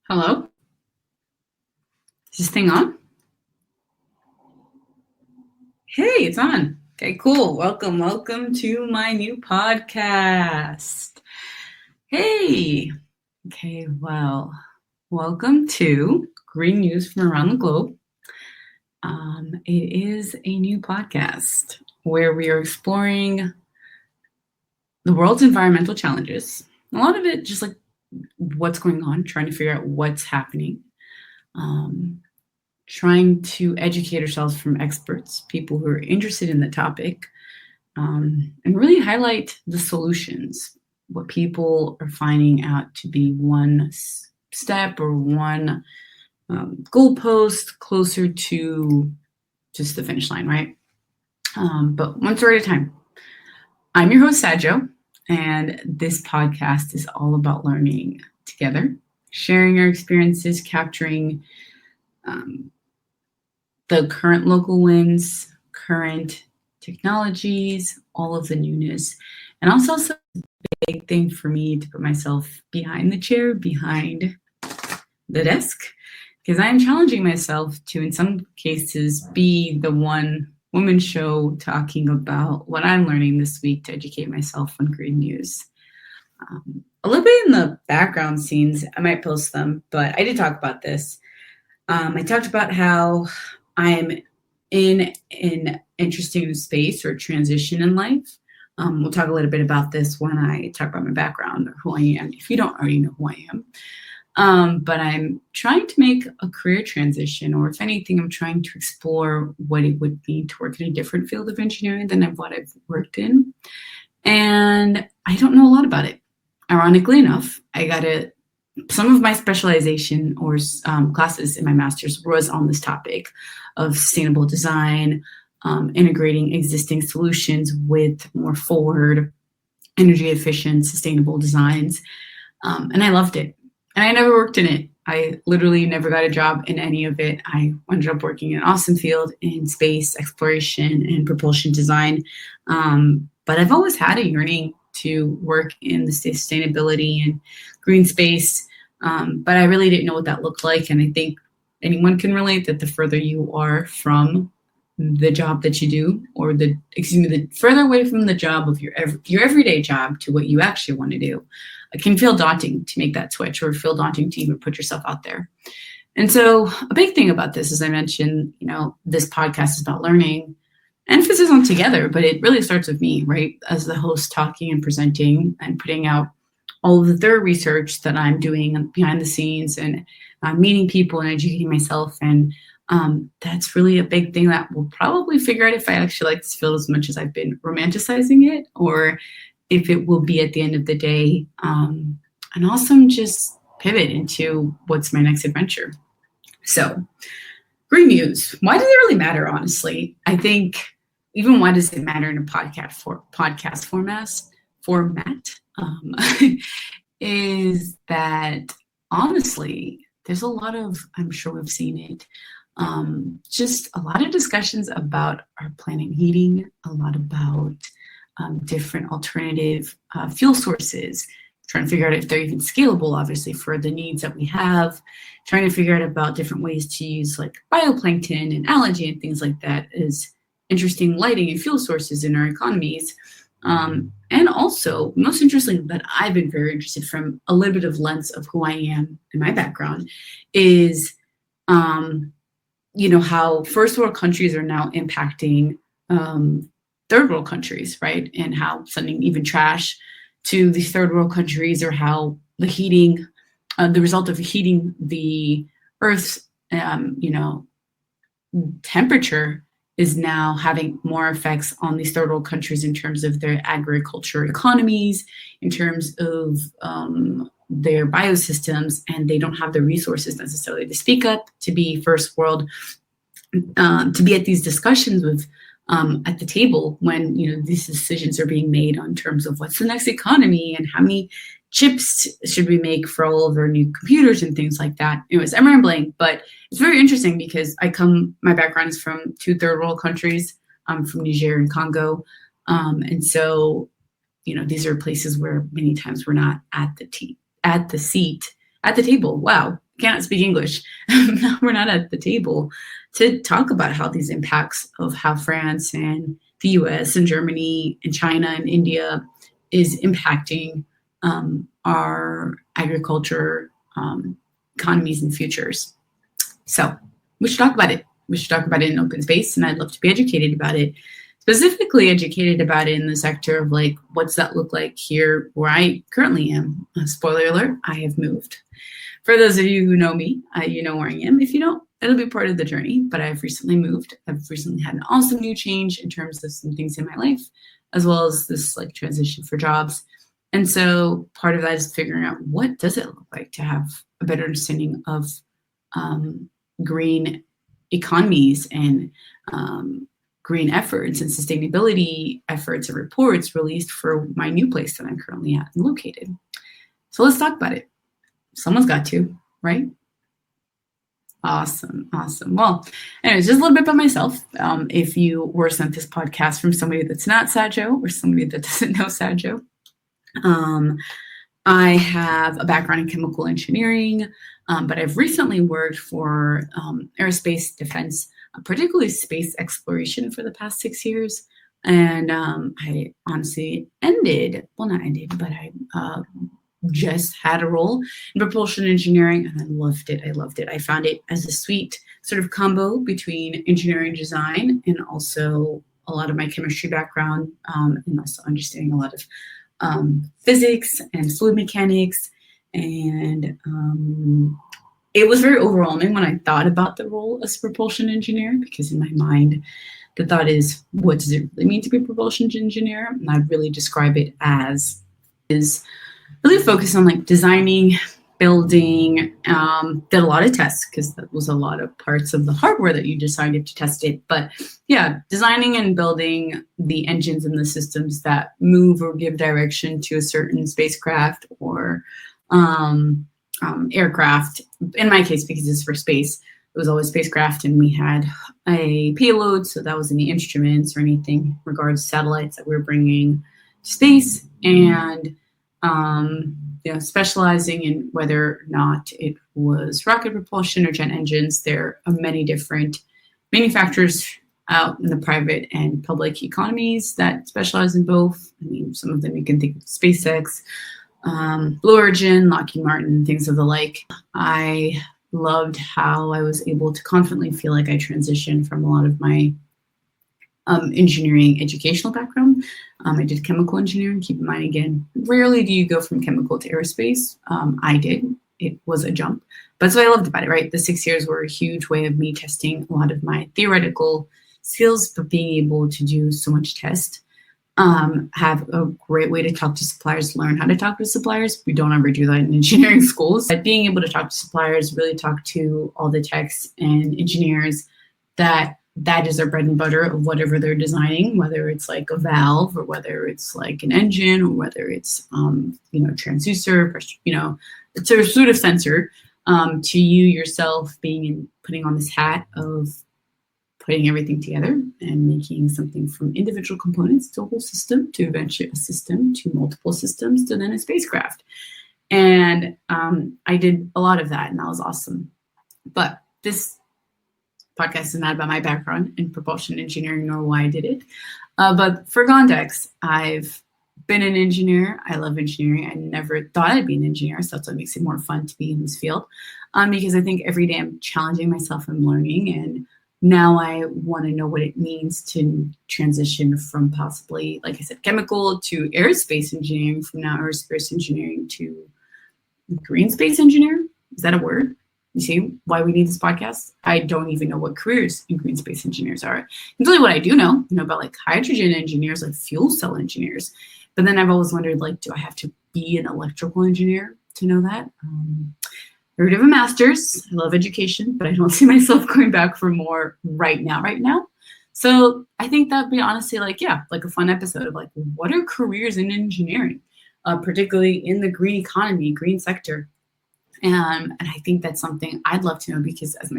Hello? Is this thing on? Hey, it's on. Okay, cool. Welcome to my new podcast. Hey. Okay, well, welcome to Green News from around the globe. It is a new podcast where we are exploring the world's environmental challenges. A lot of it just like what's going on, trying to figure out what's happening. Trying to educate ourselves from experts, people who are interested in the topic, and really highlight the solutions, what people are finding out to be one step or one goalpost closer to just the finish line, right? But one story at a time. I'm your host, Sadjo, and this podcast is all about learning together, sharing our experiences, capturing the current local wins, current technologies, all of the newness. And also a big thing for me to put myself behind the chair, behind the desk, because I'm challenging myself to, in some cases, be the one woman show talking about what I'm learning this week to educate myself on green news. A little bit in the background scenes, I might post them, but I did talk about this. I talked about how I'm in an interesting space or transition in life. We'll talk a little bit about this when I talk about my background or who I am, if you don't already know who I am. But I'm trying to make a career transition, or if anything, I'm trying to explore what it would be to work in a different field of engineering than what I've worked in. And I don't know a lot about it. Ironically enough, some of my specialization or classes in my master's was on this topic of sustainable design, integrating existing solutions with more forward, energy efficient, sustainable designs. And I loved it. And I never worked in it. I literally never got a job in any of it. I ended up working in an awesome field in space exploration and propulsion design. But I've always had a yearning to work in the sustainability and green space. But I really didn't know what that looked like. And I think anyone can relate that the further you are from the job that you do, or the further away from the job of your everyday job to what you actually want to do, it can feel daunting to make that switch, or feel daunting to even put yourself out there. And so a big thing about this, as I mentioned, this podcast is about learning, emphasis on together, but it really starts with me, right? As the host, talking and presenting and putting out all of the third research that I'm doing behind the scenes, and meeting people and educating myself. And that's really a big thing that we'll probably figure out if I actually like this field as much as I've been romanticizing it, or if it will be at the end of the day an awesome just pivot into what's my next adventure. So green news, why does it really matter, honestly? I think even why does it matter in a podcast format is that honestly, there's a lot of, I'm sure we've seen it, just a lot of discussions about our planet heating, a lot about different alternative fuel sources, trying to figure out if they're even scalable, obviously, for the needs that we have, trying to figure out about different ways to use like bioplankton and algae and things like that as interesting lighting and fuel sources in our economies. And also, most interesting that I've been very interested from a little bit of lens of who I am and my background is, how first world countries are now impacting third world countries, right? And how sending even trash to these third world countries, or how the heating, the result of heating the Earth's, temperature is now having more effects on these third world countries in terms of their agriculture economies, in terms of their biosystems, and they don't have the resources necessarily to speak up, to be first world, to be at these discussions with at the table when these decisions are being made on terms of what's the next economy and how many chips should we make for all of our new computers and things like that. Anyways, I'm rambling, but it's very interesting because my background is from two third world countries. I'm from Niger and Congo. And so, these are places where many times we're not at the table. Wow. cannot speak English. We're not at the table to talk about how these impacts of how France and the US and Germany and China and India is impacting our agriculture economies and futures. So we should talk about it. We should talk about it in open space, and I'd love to be educated about it. Specifically educated about it in the sector of like, what's that look like here where I currently am? Spoiler alert, I have moved. For those of you who know me, you know where I am. If you don't, it'll be part of the journey, but I've recently moved. I've recently had an awesome new change in terms of some things in my life, as well as this like transition for jobs. And so part of that is figuring out what does it look like to have a better understanding of green economies and green efforts and sustainability efforts and reports released for my new place that I'm currently at and located. So let's talk about it. Someone's got to, right? Awesome. Well, anyways, just a little bit about myself. If you were sent this podcast from somebody that's not Sadjo or somebody that doesn't know Sadjo, I have a background in chemical engineering, but I've recently worked for aerospace defense, particularly space exploration for the past 6 years. And I honestly not ended, but I just had a role in propulsion engineering, and I loved it. I found it as a sweet sort of combo between engineering design and also a lot of my chemistry background, and also understanding a lot of physics and fluid mechanics. And it was very overwhelming when I thought about the role as a propulsion engineer, because in my mind, the thought is, what does it really mean to be a propulsion engineer? And I really describe it as is really focused on like designing, building, did a lot of tests because that was a lot of parts of the hardware that you decided to test it. But yeah, designing and building the engines and the systems that move or give direction to a certain spacecraft or aircraft. In my case, because it's for space, it was always spacecraft, and we had a payload, so that was any instruments or anything in regards to satellites that we were bringing to space, and specializing in whether or not it was rocket propulsion or jet engines. There are many different manufacturers out in the private and public economies that specialize in both. I mean, some of them you can think of SpaceX, Blue Origin, Lockheed Martin, things of the like. I loved how I was able to confidently feel like I transitioned from a lot of my engineering educational background. I did chemical engineering. Keep in mind, again, rarely do you go from chemical to aerospace. I did. It was a jump. But that's what I loved about it, right? The 6 years were a huge way of me testing a lot of my theoretical skills, but being able to do so much test. Have a great way to talk to suppliers, learn how to talk to suppliers. We don't ever do that in engineering schools. But being able to talk to suppliers, really talk to all the techs and engineers that is their bread and butter of whatever they're designing, whether it's like a valve or whether it's like an engine or whether it's, transducer, it's a sort of sensor, to you yourself putting on this hat of putting everything together and making something from individual components to a whole system, to eventually a system, to multiple systems, to then a spacecraft. And I did a lot of that, and that was awesome. But this podcast is not about my background in propulsion engineering nor why I did it. But for context, I've been an engineer. I love engineering. I never thought I'd be an engineer, so that's what makes it more fun to be in this field. Because I think every day I'm challenging myself and learning, and now I want to know what it means to transition from possibly, like I said, chemical to aerospace engineering, from now aerospace engineering to green space engineer. Is that a word? You see why we need this podcast? I don't even know what careers in green space engineers are. I can tell you what I do know. I know about like hydrogen engineers, like fuel cell engineers. But then I've always wondered, like, do I have to be an electrical engineer to know that? I already have a master's. I love education, but I don't see myself going back for more right now. So I think that'd be honestly like a fun episode of like, what are careers in engineering, particularly in the green economy, green sector? And I think that's something I'd love to know, because as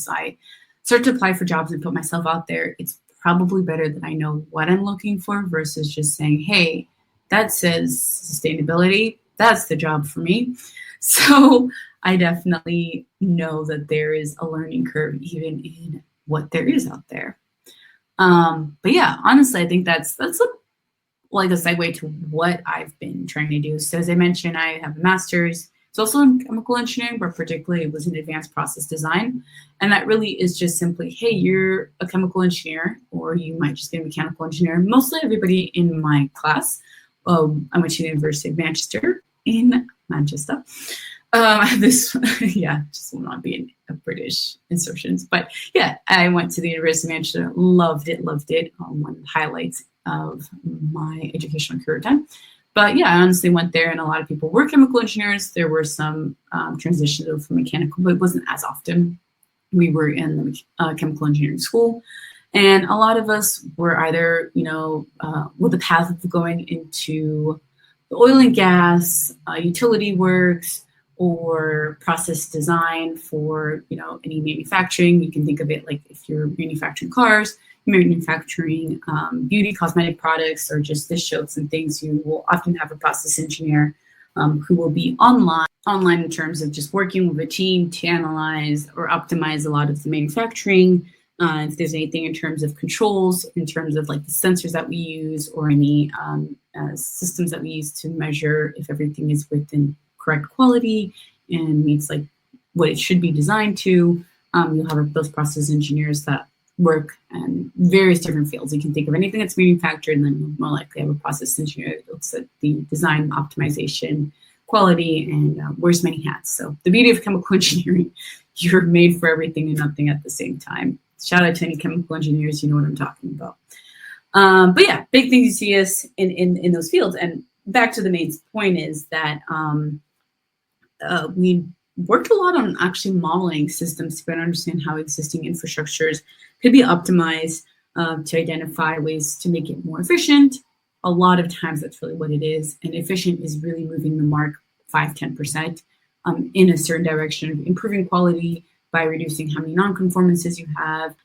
I start to apply for jobs and put myself out there, it's probably better that I know what I'm looking for versus just saying, hey, that says sustainability. That's the job for me. So I definitely know that there is a learning curve even in what there is out there. But yeah, honestly, I think that's like a segue to what I've been trying to do. So as I mentioned, I have a master's. It's also in chemical engineering, but particularly it was in advanced process design. And that really is just simply, hey, you're a chemical engineer, or you might just be a mechanical engineer. Mostly everybody in my class, I went to the University of Manchester in Manchester. This, yeah, just will not be a British insertions, but yeah, I went to the University of Manchester, loved it. One of the highlights of my educational career time. But yeah, I honestly went there, and a lot of people were chemical engineers. There were some transitions from mechanical, but it wasn't as often. We were in the chemical engineering school, and a lot of us were either, with the path of going into the oil and gas, utility works, or process design for, any manufacturing. You can think of it like if you're manufacturing cars, manufacturing beauty, cosmetic products, or just dish soaps and things, you will often have a process engineer who will be online in terms of just working with a team to analyze or optimize a lot of the manufacturing. If there's anything in terms of controls, in terms of like the sensors that we use, or any systems that we use to measure if everything is within correct quality and meets like what it should be designed to. You'll have those process engineers that work in various different fields. You can think of anything that's manufactured, and then you'll more likely have a process engineer that looks at the design, optimization, quality, and wears many hats. So the beauty of chemical engineering, you're made for everything and nothing at the same time. Shout out to any chemical engineers, you know what I'm talking about. But yeah, big things you see us in those fields. And back to the main point is that we worked a lot on actually modeling systems to better understand how existing infrastructures could be optimized to identify ways to make it more efficient. A lot of times that's really what it is. And efficient is really moving the mark 5-10% in a certain direction, improving quality by reducing how many non-conformances you have.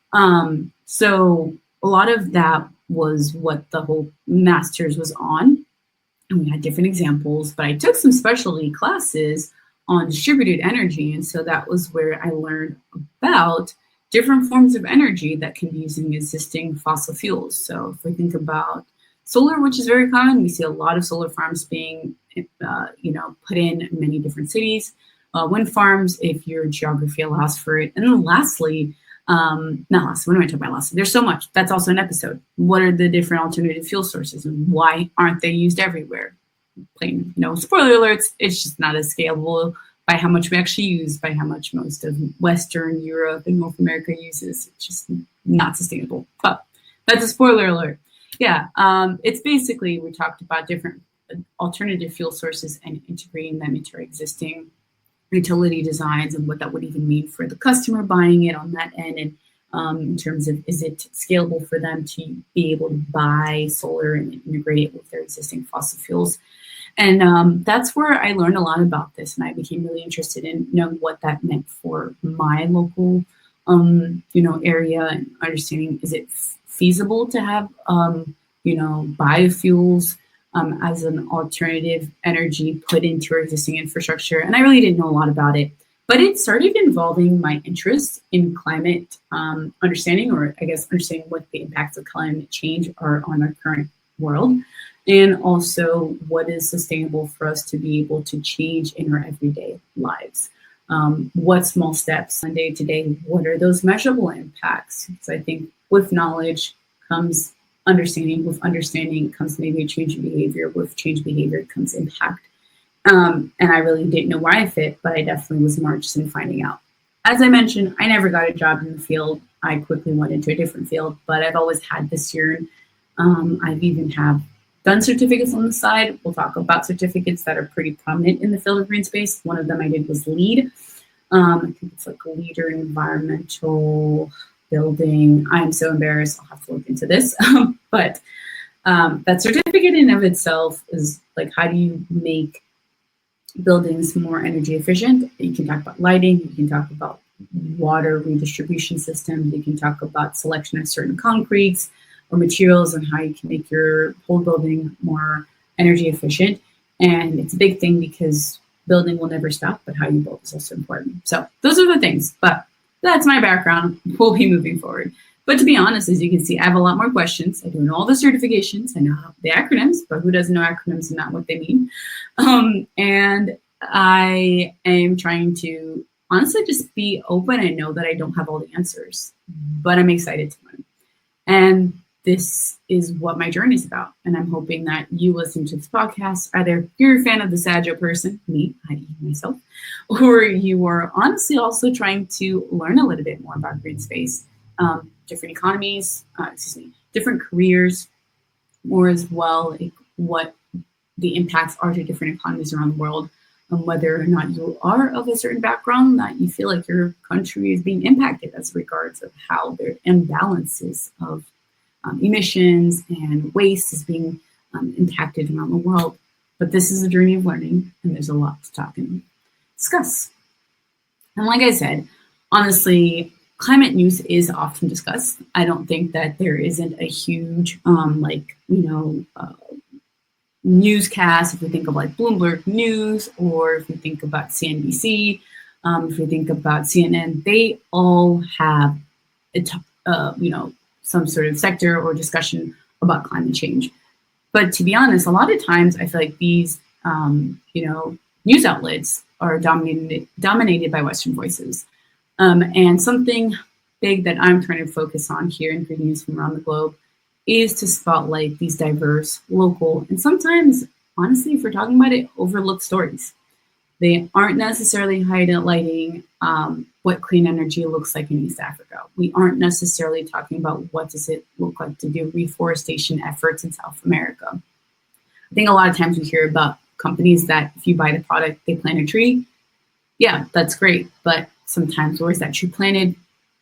So a lot of that was what the whole master's was on. And we had different examples, but I took some specialty classes on distributed energy. And so that was where I learned about different forms of energy that can be using existing fossil fuels. So if we think about solar, which is very common, we see a lot of solar farms being, put in many different cities. Wind farms, if your geography allows for it. And then lastly, what am I talking about lastly? There's so much. That's also an episode. What are the different alternative fuel sources and why aren't they used everywhere? Plain, spoiler alerts, it's just not as scalable by how much we actually use, by how much most of Western Europe and North America uses. It's just not sustainable. But that's a spoiler alert. Yeah, it's basically, we talked about different alternative fuel sources and integrating them into our existing utility designs and what that would even mean for the customer buying it on that end. And in terms of, is it scalable for them to be able to buy solar and integrate it with their existing fossil fuels? And that's where I learned a lot about this, and I became really interested in knowing what that meant for my local, area, and understanding, is it feasible to have, biofuels as an alternative energy put into our existing infrastructure? And I really didn't know a lot about it, but it started involving my interest in climate understanding, or I guess understanding what the impacts of climate change are on our current world. And also what is sustainable for us to be able to change in our everyday lives. What small steps on day to day, what are those measurable impacts? Because I think with knowledge comes understanding, with understanding comes maybe a change in behavior, with change behavior comes impact. And I really didn't know where I fit, but I definitely was more interested in finding out. As I mentioned, I never got a job in the field. I quickly went into a different field, but I've always had this yearn. I've even have done certificates on the side. We'll talk about certificates that are pretty prominent in the field of green space. One of them I did was LEED. I think it's like a leader in environmental building. I'm so embarrassed. I'll have to look into this. But that certificate in of itself is like, how do you make buildings more energy efficient? You can talk about lighting. You can talk about water redistribution systems. You can talk about selection of certain concretes or materials and how you can make your whole building more energy efficient. And it's a big thing because building will never stop, but how you build is also important. So those are the things, but that's my background. We'll be moving forward. But to be honest, as you can see, I have a lot more questions. I do know all the certifications. I know the acronyms, but who doesn't know acronyms and not what they mean? And I am trying to honestly just be open. I know that I don't have all the answers, but I'm excited to learn. And this is what my journey is about. And I'm hoping that you listen to this podcast, either you're a fan of the Sadjo person, me, i.e. myself, or you are honestly also trying to learn a little bit more about green space, different economies, different careers, or as well like what the impacts are to different economies around the world, whether or not you are of a certain background, that you feel like your country is being impacted as regards of how their imbalances of emissions and waste is being impacted around the world. But this is a journey of learning, and there's a lot to talk and discuss. And like I said, honestly, climate news is often discussed. I don't think that there isn't a huge, newscast. If we think of like Bloomberg News, or if we think about CNBC, if we think about CNN, they all have some sort of sector or discussion about climate change. But to be honest, a lot of times I feel like these, news outlets are dominated by Western voices. And something big that I'm trying to focus on here in Green News from around the globe is to spotlight these diverse, local, and sometimes, honestly, if we're talking about it, overlooked stories. They aren't necessarily highlighting what clean energy looks like in East Africa. We aren't necessarily talking about what does it look like to do reforestation efforts in South America. I think a lot of times we hear about companies that if you buy the product, they plant a tree. Yeah, that's great. But sometimes where's that tree planted?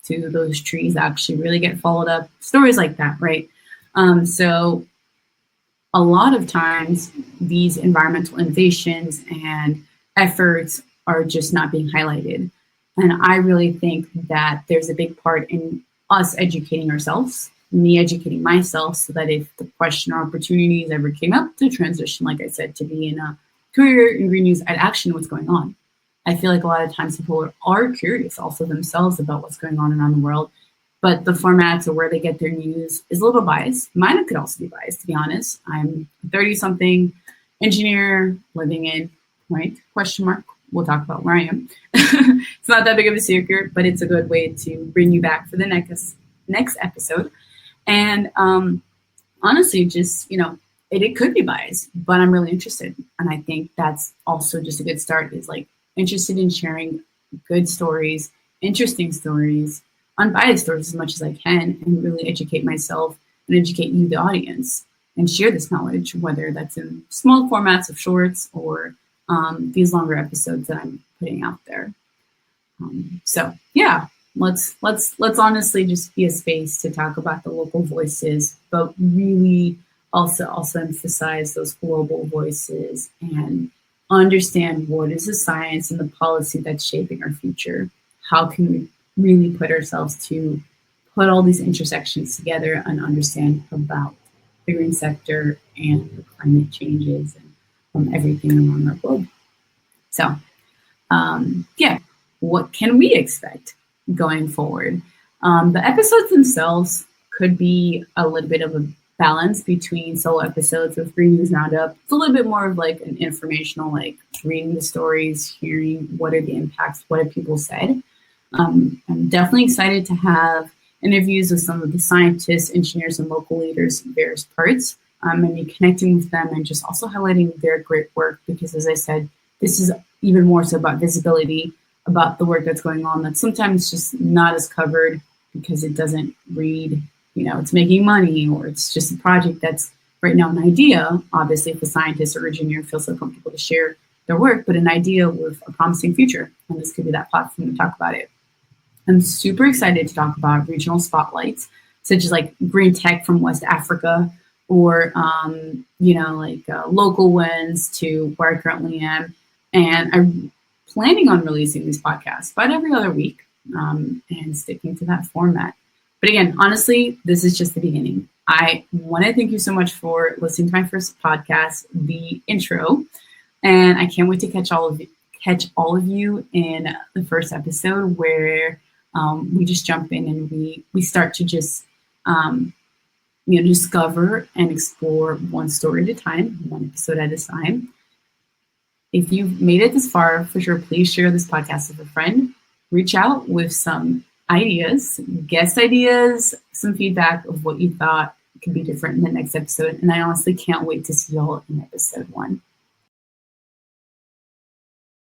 Do those trees actually really get followed up? Stories like that, right? So a lot of times these environmental innovations and efforts are just not being highlighted. And I really think that there's a big part in us educating ourselves, me educating myself, so that if the question or opportunities ever came up to transition, like I said, to be in a career in green news, I'd actually know what's going on. I feel like a lot of times people are curious also themselves about what's going on around the world, but the formats or where they get their news is a little biased. Mine could also be biased, to be honest. I'm a 30-something engineer living in, right? Question mark. We'll talk about where I am. It's not that big of a secret, but it's a good way to bring you back for the next episode. And honestly, just, it could be biased, but I'm really interested. And I think that's also just a good start, is like interested in sharing good stories, interesting stories, unbiased stories as much as I can, and really educate myself and educate you, the audience, and share this knowledge, whether that's in small formats of shorts or these longer episodes that I'm putting out there. So yeah, let's honestly just be a space to talk about the local voices, but really also emphasize those global voices and understand what is the science and the policy that's shaping our future. How can we really put ourselves to put all these intersections together and understand about the green sector and the climate changes and everything around our globe. So, what can we expect going forward? The episodes themselves could be a little bit of a balance between solo episodes with Green News Roundup. It's a little bit more of like an informational, like reading the stories, hearing what are the impacts, what have people said. I'm definitely excited to have interviews with some of the scientists, engineers, and local leaders in various parts, and be connecting with them and just also highlighting their great work, because as I said, this is even more so about visibility, about the work that's going on that's sometimes just not as covered because it doesn't read, it's making money, or it's just a project that's right now an idea. Obviously, if a scientist or engineer feels so comfortable to share their work, but an idea with a promising future, and this could be that platform to talk about it. I'm super excited to talk about regional spotlights, such as like green tech from West Africa, or, local wins to where I currently am. And I'm planning on releasing these podcasts about every other week, and sticking to that format. But again, honestly, this is just the beginning. I want to thank you so much for listening to my first podcast, The Intro. And I can't wait to catch all of you in the first episode where we just jump in and we start to just discover and explore one story at a time, one episode at a time. If you've made it this far, for sure, please share this podcast with a friend. Reach out with some ideas, guest ideas, some feedback of what you thought could be different in the next episode. And I honestly can't wait to see y'all in episode 1.